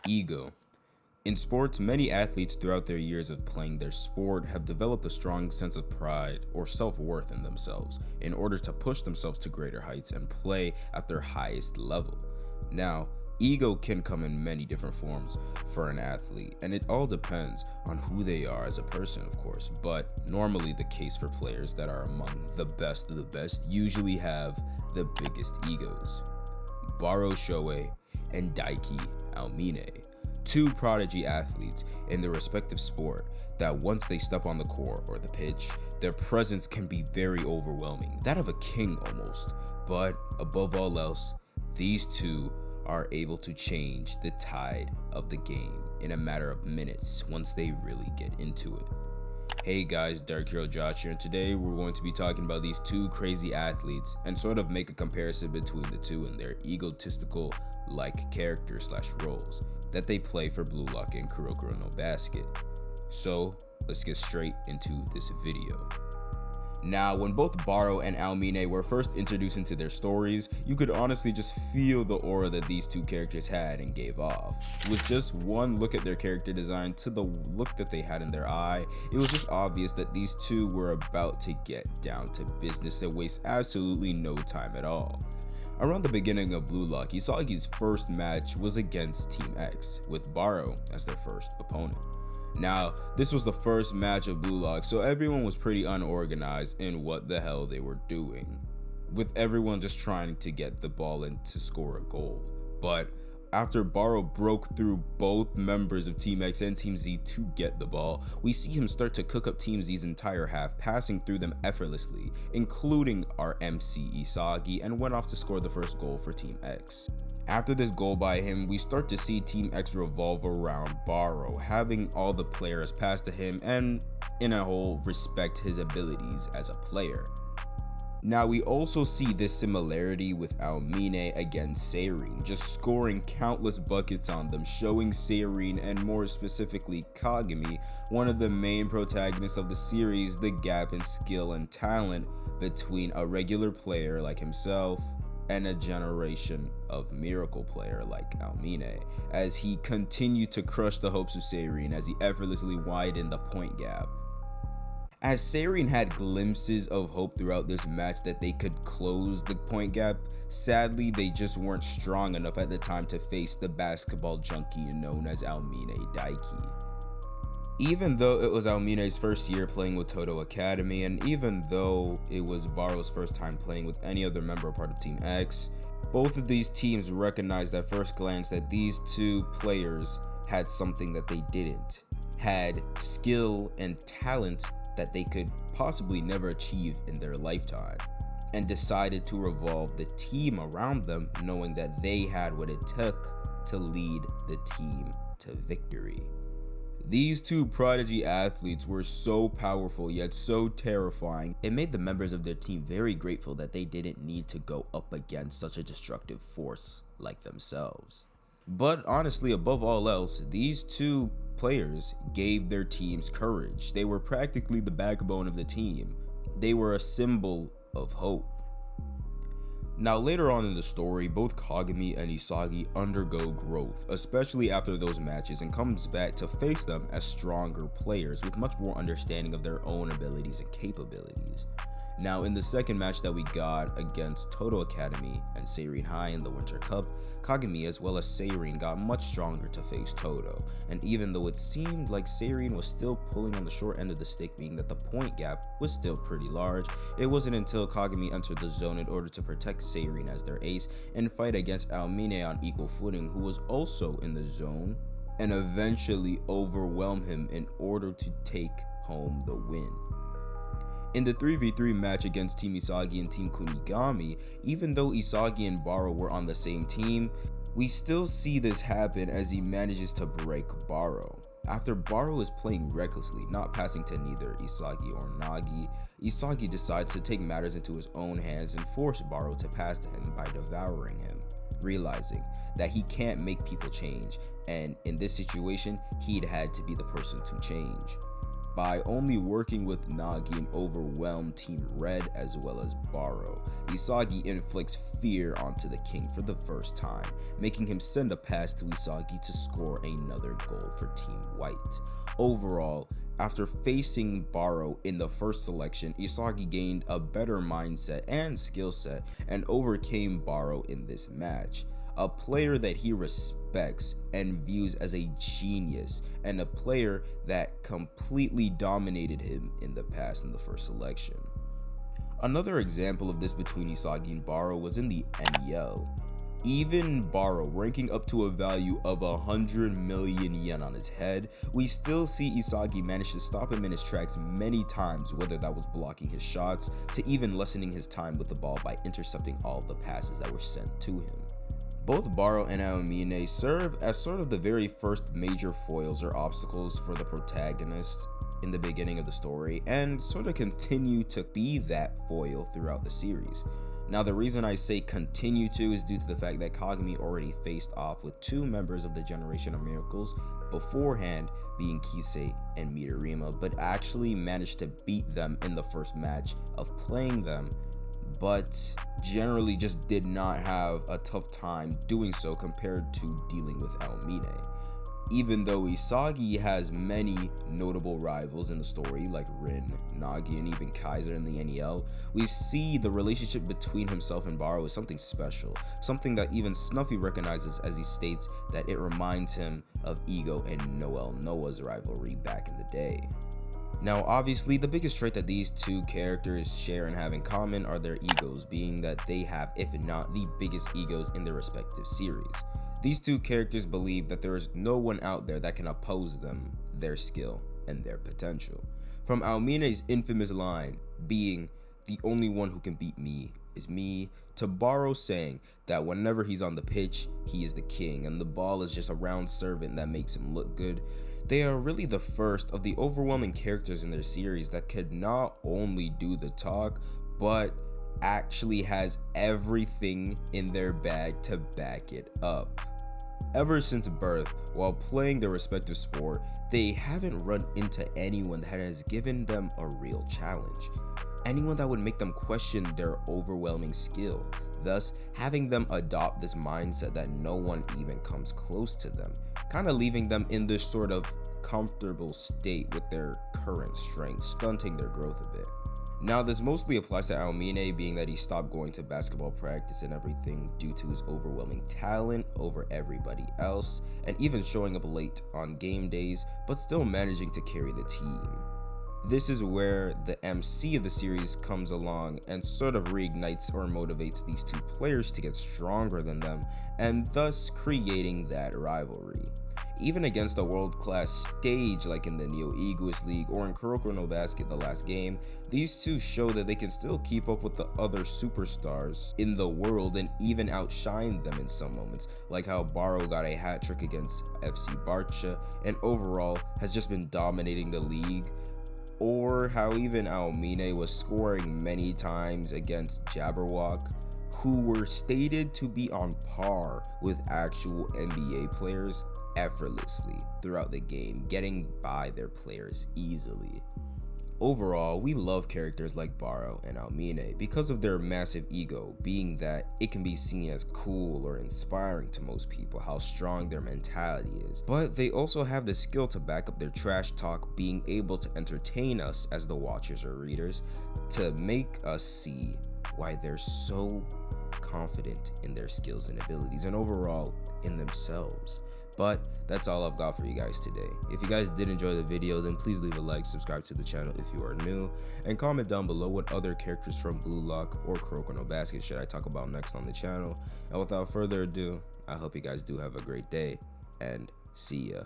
Ego. In sports, many athletes throughout their years of playing their sport have developed a strong sense of pride or self-worth in themselves in order to push themselves to greater heights and play at their highest level. Now, ego can come in many different forms for an athlete, and it all depends on who they are as a person, of course, but normally the case for players that are among the best of the best usually have the biggest egos. Barou Shoeui and Daiki Aomine, two prodigy athletes in their respective sport that once they step on the court or the pitch, their presence can be very overwhelming, that of a king almost. But above all else, these two are able to change the tide of the game in a matter of minutes once they really get into it. Hey guys, DarkheroJosh here, and today we're going to be talking about these two crazy athletes and sort of make a comparison between the two and their egotistical like characters / roles that they play for Blue Lock and Kurokuro no Basket. So let's get straight into this video. Now, when both Barou and Aomine were first introduced into their stories, you could honestly just feel the aura that these two characters had and gave off. With just one look at their character design to the look that they had in their eye, it was just obvious that these two were about to get down to business and waste absolutely no time at all. Around the beginning of Blue Lock, Isagi's first match was against Team X, with Barou as their first opponent. Now, this was the first match of Blue Lock, so everyone was pretty unorganized in what the hell they were doing, with everyone just trying to get the ball in to score a goal. But after Barou broke through both members of Team X and Team Z to get the ball, we see him start to cook up Team Z's entire half, passing through them effortlessly, including our MC Isagi, and went off to score the first goal for Team X. After this goal by him, we start to see Team X revolve around Barou, having all the players pass to him and, in a whole, respect his abilities as a player. Now, we also see this similarity with Aomine against Seirin, just scoring countless buckets on them, showing Seirin, and more specifically Kagami, one of the main protagonists of the series, the gap in skill and talent between a regular player like himself and a generation of miracle player like Aomine, as he continued to crush the hopes of Seirin as he effortlessly widened the point gap. As Seirin had glimpses of hope throughout this match that they could close the point gap, sadly they just weren't strong enough at the time to face the basketball junkie known as Aomine Daiki. Even though it was Aomine's first year playing with Todo Academy, and even though it was Barou's first time playing with any other member or part of Team X, both of these teams recognized at first glance that these two players had something that they didn't, had skill and talent that they could possibly never achieve in their lifetime, and decided to revolve the team around them, knowing that they had what it took to lead the team to victory. These two prodigy athletes were so powerful yet so terrifying, it made the members of their team very grateful that they didn't need to go up against such a destructive force like themselves. But honestly, above all else, these two players gave their teams courage. They were practically the backbone of the team. They were a symbol of hope. Now, later on in the story, both Kagami and Isagi undergo growth, especially after those matches, and comes back to face them as stronger players with much more understanding of their own abilities and capabilities. Now, in the second match that we got against Todo Academy and Seirin High in the Winter Cup, Kagami as well as Seirin got much stronger to face Todo, and even though it seemed like Seirin was still pulling on the short end of the stick, being that the point gap was still pretty large, it wasn't until Kagami entered the zone in order to protect Seirin as their ace and fight against Aomine on equal footing, who was also in the zone, and eventually overwhelm him in order to take home the win. In the 3v3 match against Team Isagi and Team Kunigami, even though Isagi and Barou were on the same team, we still see this happen as he manages to break Barou. After Barou is playing recklessly, not passing to neither Isagi or Nagi, Isagi decides to take matters into his own hands and force Barou to pass to him by devouring him, realizing that he can't make people change, and in this situation, he'd had to be the person to change. by only working with Nagi and overwhelm Team Red as well as Barou. Isagi inflicts fear onto the king for the first time, making him send a pass to Isagi to score another goal for Team White. Overall, after facing Barou in the first selection, Isagi gained a better mindset and skill set and overcame Barou in this match. A player that he respects and views as a genius, and a player that completely dominated him in the past in the first selection. Another example of this between Isagi and Barou was in the NEL. Even Barou ranking up to a value of 100 million yen on his head, we still see Isagi manage to stop him in his tracks many times, whether that was blocking his shots to even lessening his time with the ball by intercepting all of the passes that were sent to him. Both Barou and Aomine serve as sort of the very first major foils or obstacles for the protagonist in the beginning of the story, and sort of continue to be that foil throughout the series. Now, the reason I say continue to is due to the fact that Kagami already faced off with two members of the Generation of Miracles beforehand, being Kisei and Midorima, but actually managed to beat them in the first match of playing them, but generally just did not have a tough time doing so compared to dealing with Aomine. Even though Isagi has many notable rivals in the story like Rin, Nagi, and even Kaiser in the NEL, we see the relationship between himself and Barou is something special, something that even Snuffy recognizes as he states that it reminds him of Ego and Noel Noah's rivalry back in the day. Now, obviously, the biggest trait that these two characters share and have in common are their egos, being that they have, if not the biggest egos in their respective series. These two characters believe that there is no one out there that can oppose them, their skill, and their potential. From Aomine's infamous line, being, "The only one who can beat me is me," to Barou saying that whenever he's on the pitch, he is the king, and the ball is just a round servant that makes him look good. They are really the first of the overwhelming characters in their series that could not only do the talk, but actually has everything in their bag to back it up. Ever since birth, while playing their respective sport, they haven't run into anyone that has given them a real challenge. Anyone that would make them question their overwhelming skill, thus having them adopt this mindset that no one even comes close to them, kind of leaving them in this sort of comfortable state with their current strength, stunting their growth a bit. Now, this mostly applies to Aomine, being that he stopped going to basketball practice and everything due to his overwhelming talent over everybody else, and even showing up late on game days, but still managing to carry the team. This is where the MC of the series comes along and sort of reignites or motivates these two players to get stronger than them, and thus creating that rivalry. Even against a world-class stage like in the Neo Egoist League or in Kuroko no Basket the last game, these two show that they can still keep up with the other superstars in the world and even outshine them in some moments, like how Barou got a hat trick against FC Barca and overall has just been dominating the league, or how even Aomine was scoring many times against Jabberwock, who were stated to be on par with actual NBA players effortlessly throughout the game, getting by their players easily. Overall, we love characters like Barou and Aomine because of their massive ego, being that it can be seen as cool or inspiring to most people how strong their mentality is, but they also have the skill to back up their trash talk, being able to entertain us as the watchers or readers, to make us see why they're so confident in their skills and abilities and overall in themselves. But that's all I've got for you guys today. If you guys did enjoy the video, then please leave a like, subscribe to the channel if you are new, and comment down below what other characters from Blue Lock or Kuroko no Basket should I talk about next on the channel. And without further ado, I hope you guys do have a great day, and see ya.